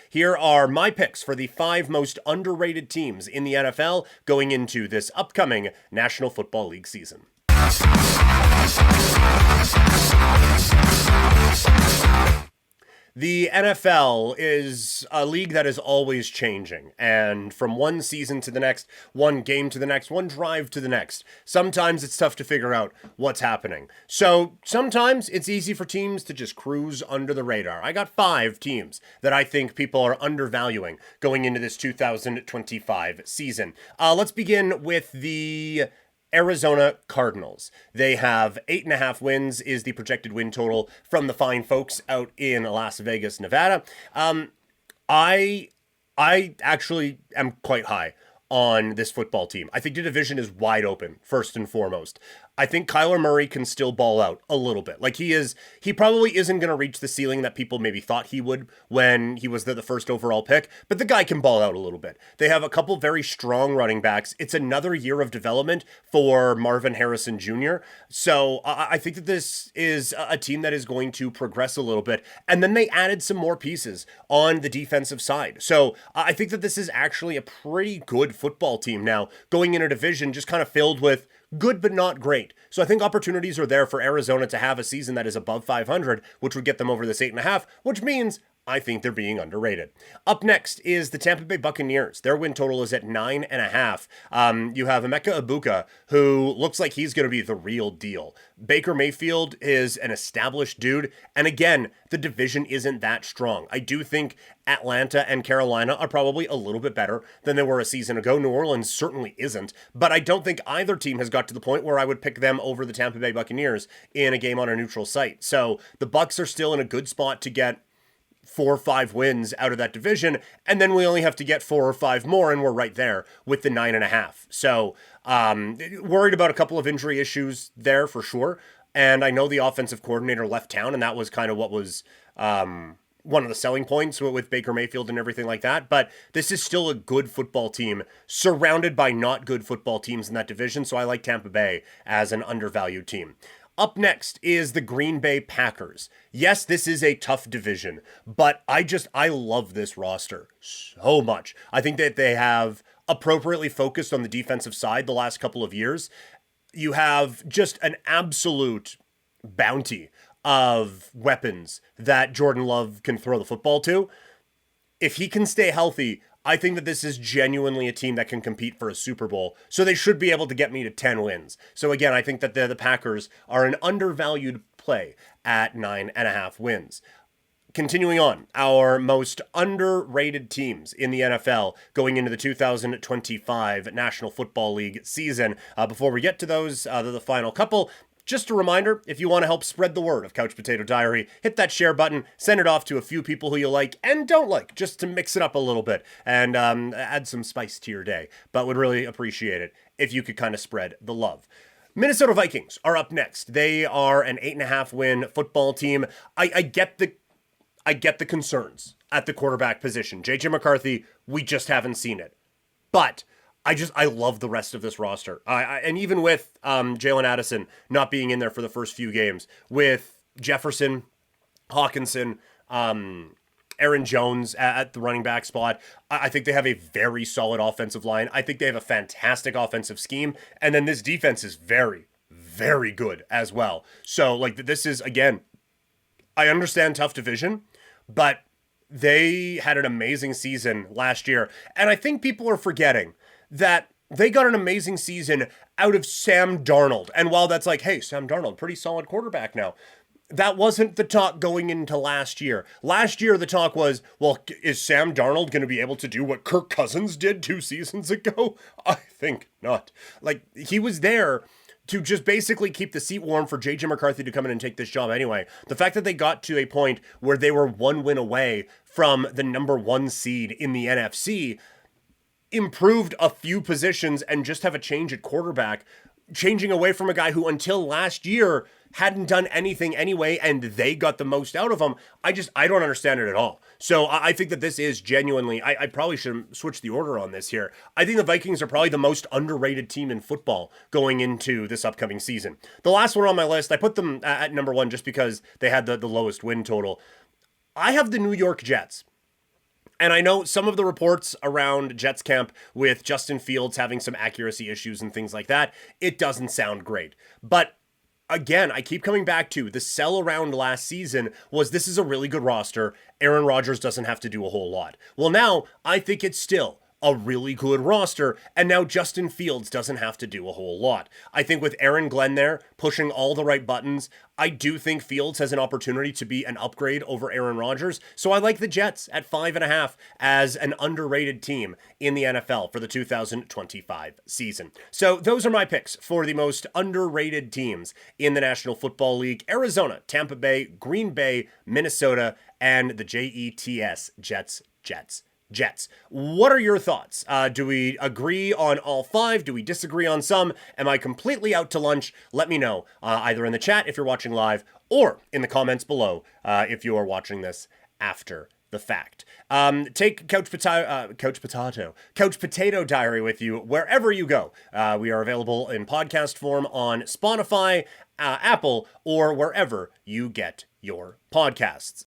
Here are my picks for the 5 most underrated teams in the NFL going into this upcoming National Football League season. The NFL is a league that is always changing, and from one season to the next, one game to the next, one drive to the next, sometimes it's tough to figure out what's happening. So sometimes it's easy for teams to just cruise under the radar. I got 5 teams that I think people are undervaluing going into this 2025 season. Let's begin with the Arizona Cardinals. They have 8.5 wins is the projected win total from the fine folks out in Las Vegas, Nevada. I actually am quite high on this football team. I think the division is wide open, first and foremost. I think Kyler Murray can still ball out a little bit. Like he probably isn't going to reach the ceiling that people maybe thought he would when he was the first overall pick, but the guy can ball out a little bit. They have a couple very strong running backs. It's another year of development for Marvin Harrison Jr. So I think that this is a team that is going to progress a little bit. And then they added some more pieces on the defensive side. So I think that this is actually a pretty good football team now, going in a division just kind of filled with good but not great. So I think opportunities are there for Arizona to have a season that is above 500, which would get them over this 8.5, which means I think they're being underrated. Up next is the Tampa Bay Buccaneers. Their win total is at 9.5. You have Emeka Ibuka, who looks like he's going to be the real deal. Baker Mayfield is an established dude. And again, the division isn't that strong. I do think Atlanta and Carolina are probably a little bit better than they were a season ago. New Orleans certainly isn't. But I don't think either team has got to the point where I would pick them over the Tampa Bay Buccaneers in a game on a neutral site. So the Bucs are still in a good spot to get 4 or 5 wins out of that division, and then we only have to get 4 or 5 more, and we're right there with the 9.5. So, worried about a couple of injury issues there for sure. And I know the offensive coordinator left town, and that was kind of what was one of the selling points with Baker Mayfield and everything like that. But this is still a good football team surrounded by not good football teams in that division. So I like Tampa Bay as an undervalued team. Up next is the Green Bay Packers. Yes, this is a tough division, but I love this roster so much. I think that they have appropriately focused on the defensive side the last couple of years. You have just an absolute bounty of weapons that Jordan Love can throw the football to. If he can stay healthy, I think that this is genuinely a team that can compete for a Super Bowl, so they should be able to get me to 10 wins. So again, I think that the Packers are an undervalued play at 9.5 wins. Continuing on, our most underrated teams in the NFL going into the 2025 National Football League season. Before we get to those, the final couple, just a reminder, if you want to help spread the word of Couch Potato Diary, hit that share button, send it off to a few people who you like and don't like, just to mix it up a little bit and add some spice to your day. But would really appreciate it if you could kind of spread the love. Minnesota Vikings are up next. They are an 8.5 win football team. I get the concerns at the quarterback position. JJ McCarthy, we just haven't seen it. But I love the rest of this roster. And even with Jalen Addison not being in there for the first few games, with Jefferson, Hawkinson, Aaron Jones at the running back spot, I think they have a very solid offensive line. I think they have a fantastic offensive scheme. And then this defense is very, very good as well. So, like, this is, again, I understand tough division, but they had an amazing season last year. And I think people are forgetting that they got an amazing season out of Sam Darnold. And while that's like, hey, Sam Darnold, pretty solid quarterback now, that wasn't the talk going into last year. Last year, the talk was, well, is Sam Darnold going to be able to do what Kirk Cousins did 2 seasons ago? I think not. Like, he was there to just basically keep the seat warm for JJ McCarthy to come in and take this job anyway. The fact that they got to a point where they were 1 win away from the number 1 seed in the NFC improved a few positions and just have a change at quarterback, changing away from a guy who until last year hadn't done anything anyway, and they got the most out of him. I don't understand it at all. So I think that this is genuinely, I probably should switch the order on this here. I think the Vikings are probably the most underrated team in football going into this upcoming season. The last one on my list, I put them at number 1 just because they had the lowest win total. I have the New York Jets. And I know some of the reports around Jets camp with Justin Fields having some accuracy issues and things like that, it doesn't sound great. But again, I keep coming back to the sell around last season was this is a really good roster. Aaron Rodgers doesn't have to do a whole lot. Well, now I think it's still a really good roster, and now Justin Fields doesn't have to do a whole lot. I think with Aaron Glenn there, pushing all the right buttons, I do think Fields has an opportunity to be an upgrade over Aaron Rodgers, so I like the Jets at 5.5 as an underrated team in the NFL for the 2025 season. So those are my picks for the most underrated teams in the National Football League: Arizona, Tampa Bay, Green Bay, Minnesota, and the Jets, Jets. What are your thoughts? Do we agree on all 5? Do we disagree on some? Am I completely out to lunch? Let me know either in the chat if you're watching live or in the comments below if you are watching this after the fact. Take Couch Potato Diary with you wherever you go. We are available in podcast form on Spotify, Apple, or wherever you get your podcasts.